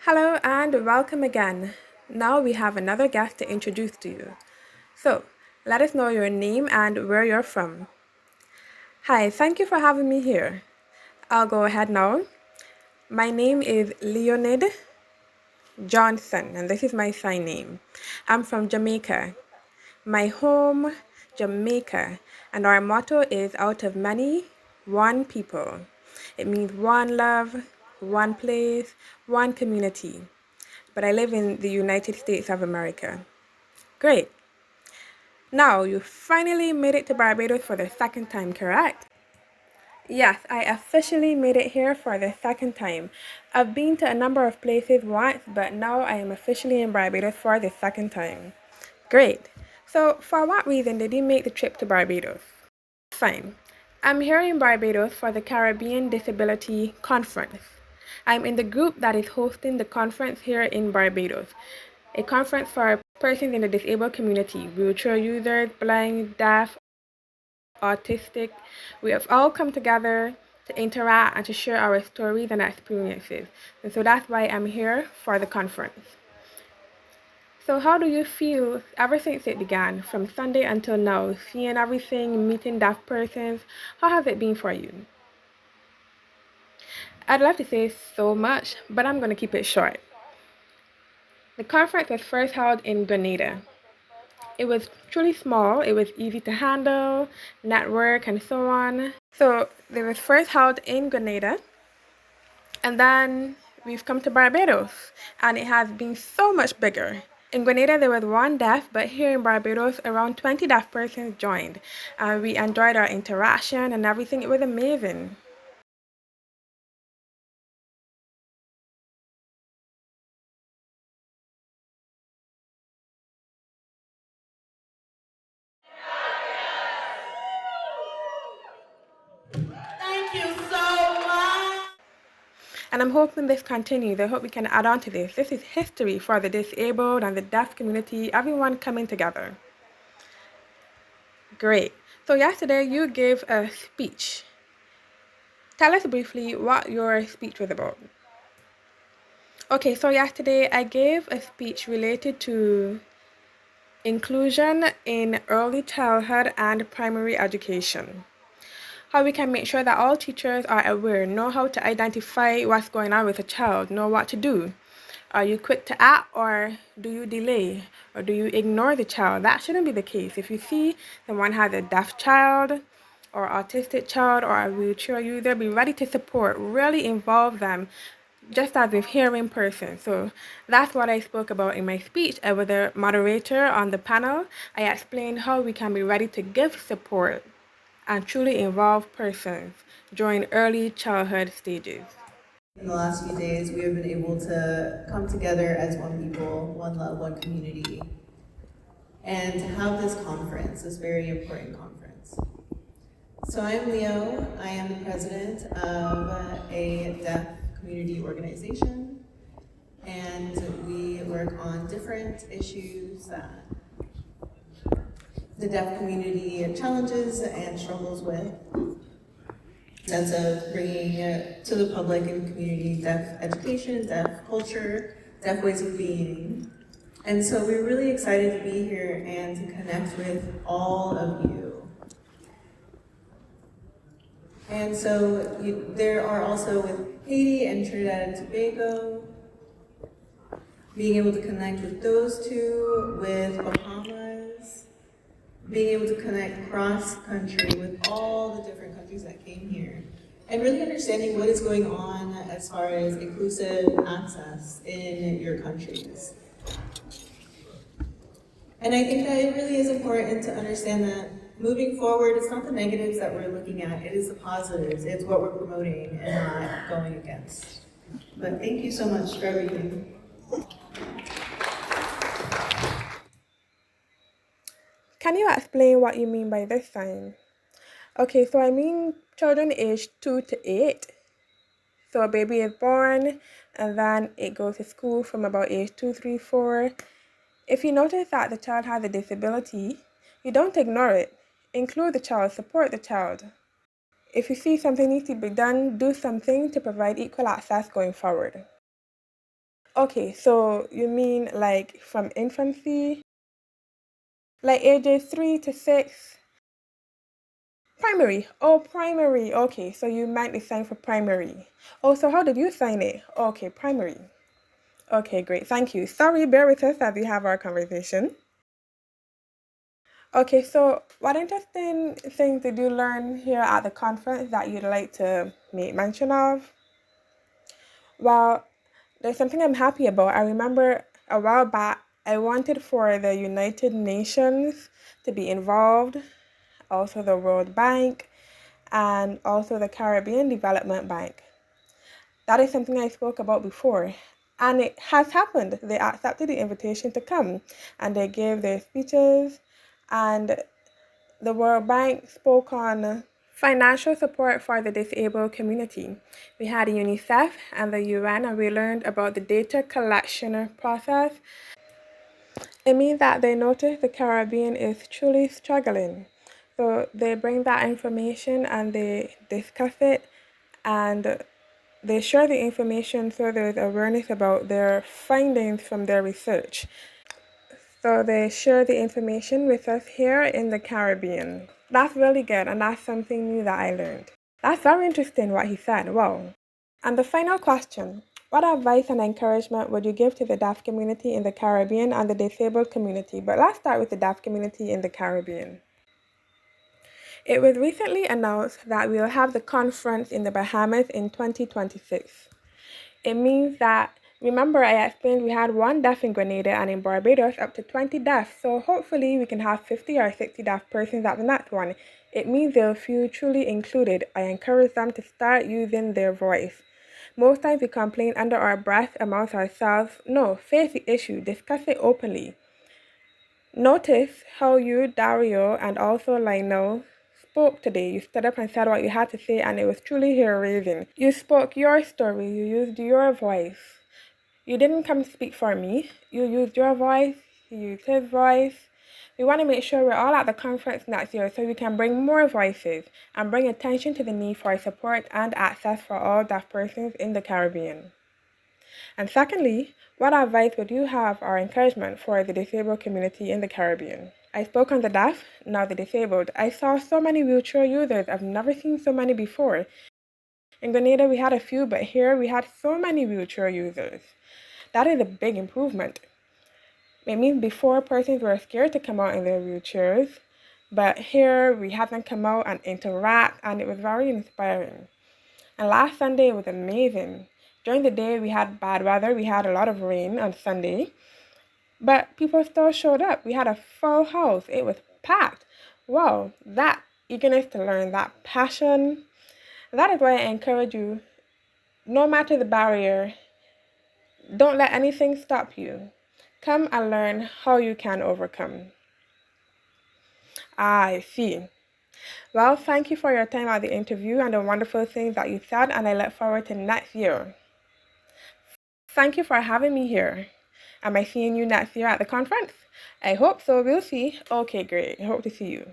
Hello and welcome again. Now we have another guest to introduce to you. So, let us know your name and where you're from. Hi, thank you for having me here. I'll go ahead now. My name is Leonid Johnson, and this is my sign name. I'm from Jamaica. My home, Jamaica, and our motto is out of many, one people. It means one love, one place, one community. But I live in the United States of America. Great. Now, you finally made it to Barbados for the second time, correct? Yes, I officially made it here for the second time. I've been to a number of places once, but now I am officially in Barbados for the second time. Great. So, for what reason did you make the trip to Barbados? Fine. I'm here in Barbados for the Caribbean Disability Conference. I'm in the group that is hosting the conference here in Barbados, a conference for persons in the disabled community, wheelchair users, blind, deaf, autistic. We have all come together to interact and to share our stories and experiences. And so that's why I'm here for the conference. So how do you feel ever since it began, from Sunday until now, seeing everything, meeting deaf persons? How has it been for you? I'd love to say so much, but I'm going to keep it short. The conference was first held in Grenada. It was truly small, it was easy to handle, network, and so on. So it was first held in Grenada, and then we've come to Barbados, and it has been so much bigger. In Grenada, there was one deaf, but here in Barbados, around 20 deaf persons joined. And we enjoyed our interaction and everything. It was amazing. Thank you so much. And I'm hoping this continues. I hope we can add on to this. This is history for the disabled and the deaf community, everyone coming together. Great. So, yesterday you gave a speech. Tell us briefly what your speech was about. Okay, so yesterday I gave a speech related to inclusion in early childhood and primary education. How we can make sure that all teachers are aware, know how to identify what's going on with a child, know what to do. Are you quick to act, or do you delay, or do you ignore the child? That shouldn't be the case. If you see someone has a deaf child or autistic child or a wheelchair user, be ready to support, really involve them, just as with hearing person. So that's what I spoke about in my speech. I was the moderator on the panel. I explained how we can be ready to give support and truly involve persons during early childhood stages. In the last few days, we have been able to come together as one people, one love, one community, and to have this conference, this very important conference. So I'm Leo. I am the president of a deaf community organization, and we work on different issues that the deaf community challenges and struggles with. Sense of bringing to the public and community deaf education, deaf culture, deaf ways of being. And so we're really excited to be here and to connect with all of you. And so there are also with Haiti and Trinidad and Tobago, being able to connect with those two, with Bahamas, being able to connect cross country with all the different countries that came here, and really understanding what is going on as far as inclusive access in your countries. And I think that it really is important to understand that moving forward, it's not the negatives that we're looking at, it is the positives. It's what we're promoting and not going against. But thank you so much for everything. Can you explain what you mean by this sign? Okay, so I mean children aged 2 to 8. So a baby is born and then it goes to school from about age 2, 3, 4. If you notice that the child has a disability, you don't ignore it. Include the child, support the child. If you see something needs to be done, do something to provide equal access going forward. Okay, so you mean like from infancy, like ages 3 to 6? Primary. Oh, primary. Okay, so you meant to sign for primary. Oh, so how did you sign it? Okay, primary. Okay, great. Thank you. Sorry, bear with us as we have our conversation. Okay, so what interesting things did you learn here at the conference that you'd like to make mention of? Well, there's something I'm happy about. I remember a while back, I wanted for the United Nations to be involved, also the World Bank, and also the Caribbean Development Bank. That is something I spoke about before. And it has happened. They accepted the invitation to come and they gave their speeches. And the World Bank spoke on financial support for the disabled community. We had UNICEF and the UN, and we learned about the data collection process. It means that they notice the Caribbean is truly struggling. So they bring that information and they discuss it and they share the information so there's awareness about their findings from their research. So they share the information with us here in the Caribbean. That's really good, and that's something new that I learned. That's very interesting what he said. Wow. And the final question: what advice and encouragement would you give to the deaf community in the Caribbean and the disabled community? But let's start with the deaf community in the Caribbean. It was recently announced that we will have the conference in the Bahamas in 2026. It means that, remember, I explained we had one deaf in Grenada and in Barbados up to 20 deaf. So hopefully we can have 50 or 60 deaf persons at the next one. It means they'll feel truly included. I encourage them to start using their voice. Most times we complain under our breath amongst ourselves. No, face the issue, discuss it openly. Notice how you, Dario, and also Lionel spoke today. You stood up and said what you had to say, and it was truly hair raising. You spoke your story, you used your voice. You didn't come to speak for me. You used your voice, you used his voice. We want to make sure we're all at the conference next year so we can bring more voices and bring attention to the need for support and access for all deaf persons in the Caribbean. And secondly, what advice would you have or encouragement for the disabled community in the Caribbean? I spoke on the deaf, now the disabled. I saw so many wheelchair users. I've never seen so many before. In Grenada, we had a few, but here we had so many wheelchair users. That is a big improvement. It means before persons were scared to come out in their wheelchairs, but here we had them come out and interact, and it was very inspiring. And last Sunday was amazing. During the day, we had bad weather. We had a lot of rain on Sunday, but people still showed up. We had a full house. It was packed. Wow, that eagerness to learn, that passion, that is why I encourage you, no matter the barrier, don't let anything stop you. Come and learn how you can overcome. I see. Well, thank you for your time at the interview and the wonderful things that you said, and I look forward to next year. Thank you for having me here. Am I seeing you next year at the conference? I hope so. We'll see. Okay, great. I hope to see you.